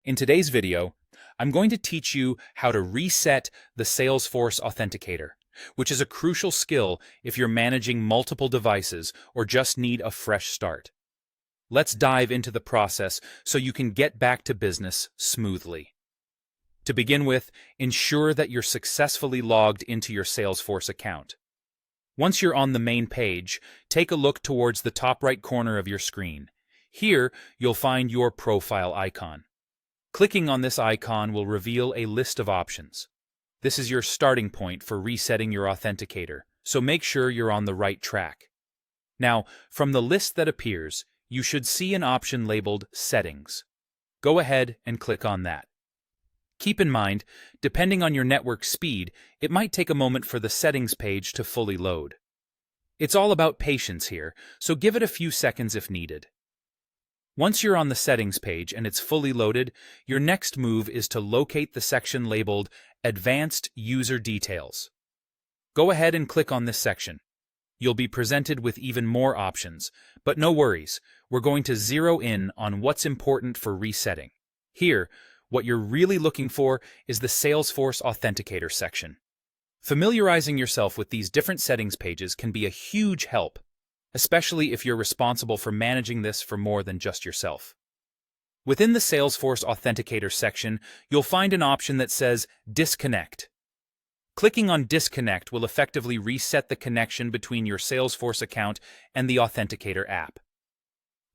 In today's video, I'm going to teach you how to reset the Salesforce Authenticator, which is a crucial skill if you're managing multiple devices or just need a fresh start. Let's dive into the process so you can get back to business smoothly. To begin with, ensure that you're successfully logged into your Salesforce account. Once you're on the main page, take a look towards the top right corner of your screen. Here, you'll find your profile icon. Clicking on this icon will reveal a list of options. This is your starting point for resetting your authenticator, so make sure you're on the right track. Now, from the list that appears, you should see an option labeled Settings. Go ahead and click on that. Keep in mind, depending on your network speed, it might take a moment for the settings page to fully load. It's all about patience here, so give it a few seconds if needed. Once you're on the settings page and it's fully loaded, your next move is to locate the section labeled Advanced User Details. Go ahead and click on this section. You'll be presented with even more options, but no worries, we're going to zero in on what's important for resetting. Here, what you're really looking for is the Salesforce Authenticator section. Familiarizing yourself with these different settings pages can be a huge help, especially if you're responsible for managing this for more than just yourself. Within the Salesforce Authenticator section, you'll find an option that says Disconnect. Clicking on Disconnect will effectively reset the connection between your Salesforce account and the Authenticator app.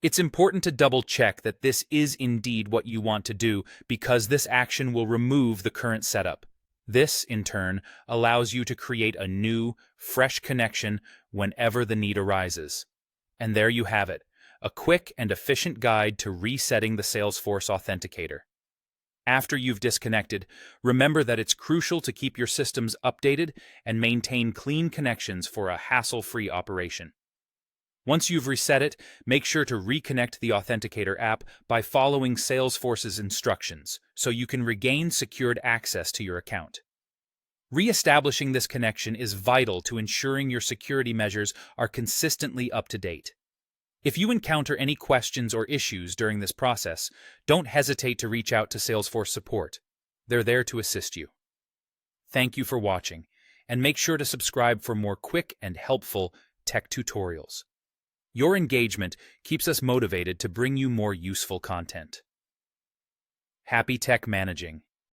It's important to double-check that this is indeed what you want to do because this action will remove the current setup. This, in turn, allows you to create a new, fresh connection whenever the need arises. And there you have it, a quick and efficient guide to resetting the Salesforce Authenticator. After you've disconnected, remember that it's crucial to keep your systems updated and maintain clean connections for a hassle-free operation. Once you've reset it, make sure to reconnect the Authenticator app by following Salesforce's instructions so you can regain secured access to your account. Re-establishing this connection is vital to ensuring your security measures are consistently up to date. If you encounter any questions or issues during this process, don't hesitate to reach out to Salesforce support. They're there to assist you. Thank you for watching, and make sure to subscribe for more quick and helpful tech tutorials. Your engagement keeps us motivated to bring you more useful content. Happy tech managing!